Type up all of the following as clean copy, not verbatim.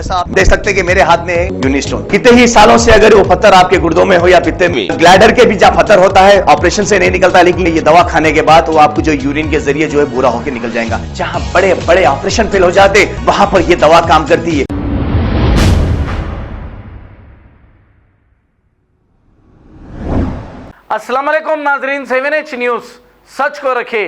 जैसा आप देख सकते हैं कि मेरे हाथ में है यूनिस्टोन। कितने ही सालों से अगर वो पत्थर आपके गुर्दों में हो या पित्ते में, ग्लैडर के भी जहाँ पत्थर होता है ऑपरेशन से नहीं निकलता, लेकिन ये दवा खाने के बाद वो आपको जो यूरिन के जरिए जो है पूरा होकर निकल जाएगा। जहाँ बड़े बड़े ऑपरेशन फेल हो जाते वहां पर ये दवा काम करती है। अस्सलाम वालेकुम नाजरीन, 7H न्यूज़ सच को रखे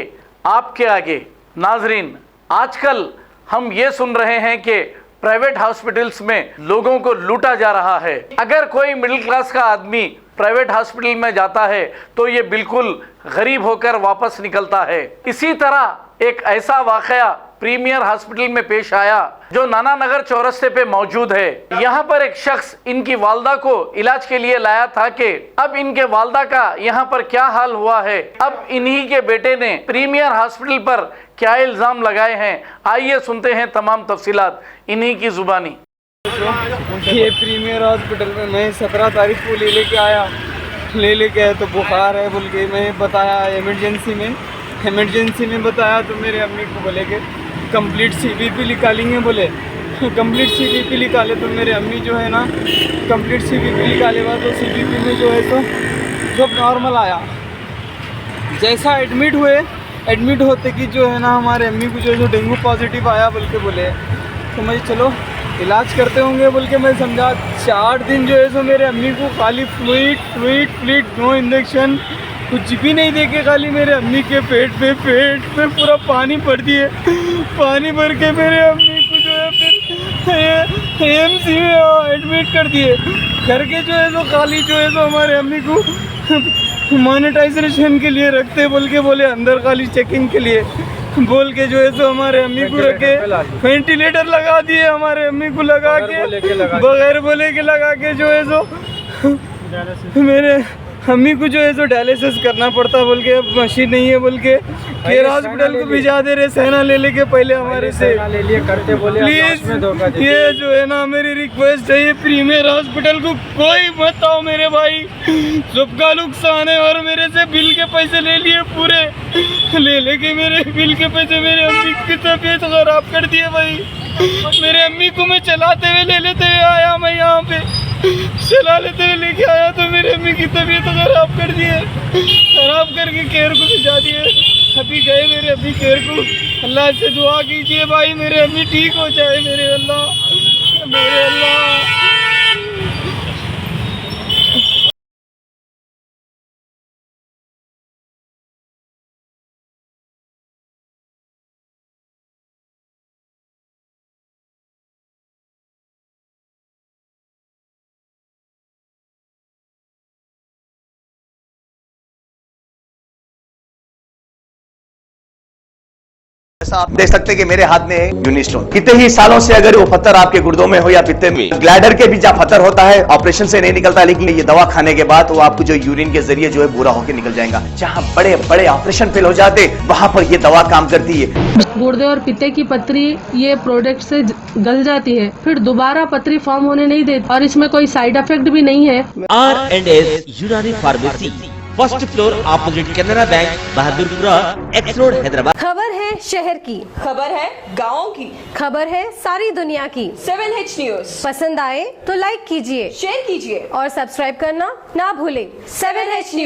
आपके आगे। नाजरीन, आजकल हम ये सुन रहे हैं कि प्राइवेट हॉस्पिटल्स में लोगों को लूटा जा रहा है। अगर कोई मिडिल क्लास का आदमी प्राइवेट हॉस्पिटल में जाता है तो ये बिल्कुल गरीब होकर वापस निकलता है। इसी तरह एक ऐसा वाकया प्रीमियर हॉस्पिटल में पेश आया जो नाना नगर चौरस्ते पे मौजूद है। यहाँ पर एक शख्स इनकी वालदा को इलाज के लिए लाया था कि अब इनके वालदा का यहाँ पर क्या हाल हुआ है। अब इन्हीं के बेटे ने प्रीमियर हॉस्पिटल पर क्या इल्जाम लगाए हैं, आइए सुनते हैं तमाम तफसीलात इन्हीं की जुबानी। ये प्रीमियर हॉस्पिटल में मैं 17 तारीख को लेके आया तो बुखार है बोल के मैं बताया इमरजेंसी में बताया तो मेरे अम्मी को बोले कि कंप्लीट CBP निकालेंगे। बोले कंप्लीट CBP निकाले तो मेरे अम्मी जो है ना कंप्लीट CBP निकाले बाद तो CBP में जो है तो सब नॉर्मल आया। जैसा एडमिट होते कि जो है ना हमारे अम्मी को जो है डेंगू पॉजिटिव आया बोल के बोले तो मुझे चलो इलाज करते होंगे बोल के मैं समझा। 4 दिन जो है तो मेरे अम्मी को खाली फ्लूइड नो इंजेक्शन कुछ भी नहीं दे के खाली मेरे अम्मी के पेट में पूरा पानी भर दिए। पानी भर के मेरे अम्मी को जो है फिर AMC में एडमिट कर दिए। करके जो है तो खाली जो है तो हमारे अम्मी को मॉनिटाइजेशन के लिए रखते बोल के बोले अंदर खाली चेकिंग के लिए बोल के जो है तो हमारे अम्मी को रखे वेंटिलेटर लगा दिए। हमारे अम्मी को लगा के बगैर बोले के लगा के जो है तो मेरे अम्मी को जो है तो डायलिसिस करना पड़ता बोल के। अब मशीन नहीं है बोल के केयर हॉस्पिटल को भिजा दे रहे सहना ले लेके पहले हमारे से करते बोले प्लीज। ये जो है ना मेरी रिक्वेस्ट है, ये प्रीमियर हॉस्पिटल को कोई मत आओ मेरे भाई, सबका नुकसान है। और मेरे से बिल के पैसे ले लिए पूरे लेके मेरे बिल के पैसे मेरे अम्मी की तबीयत खराब कर दिए भाई। मेरे अम्मी को मैं चलाते हुए ले लेते हुए आया, मैं यहाँ पे चला लेते हुए लेके आया तो मेरे अम्मी की तबीयत खराब कर दिए, खराब करके केयर को भिजा दिए। अभी गए मेरे अम्मी केयर को। अल्लाह से दुआ कीजिए भाई मेरे अम्मी ठीक हो जाए। मेरे अल्लाह जैसा आप देख सकते हैं कि मेरे हाथ में है यूनिस्टोन। कितने ही सालों से अगर वो पत्थर आपके गुर्दों में हो या पित्ते में, ग्लैडर के भी जहाँ पत्थर होता है ऑपरेशन से नहीं निकलता, लेकिन ये दवा खाने के बाद वो आपको जो यूरिन के जरिए जो है पूरा होकर निकल जाएगा। जहाँ बड़े बड़े ऑपरेशन फेल हो जाते वहां पर ये दवा काम करती है। गुर्दे और पित्ते की पथरी ये प्रोडक्ट से गल जाती है, फिर दोबारा पथरी फॉर्म होने नहीं देती और इसमें कोई साइड इफेक्ट भी नहीं है। R&S यूनानी pharmacy, first floor opposite Canara bank, Bahadurpura, X road, Hyderabad. खबर है शहर की, खबर है गाँव की, खबर है सारी दुनिया की। 7H न्यूज़ पसंद आए तो लाइक कीजिए, शेयर कीजिए और सब्सक्राइब करना ना भूलें। 7H news.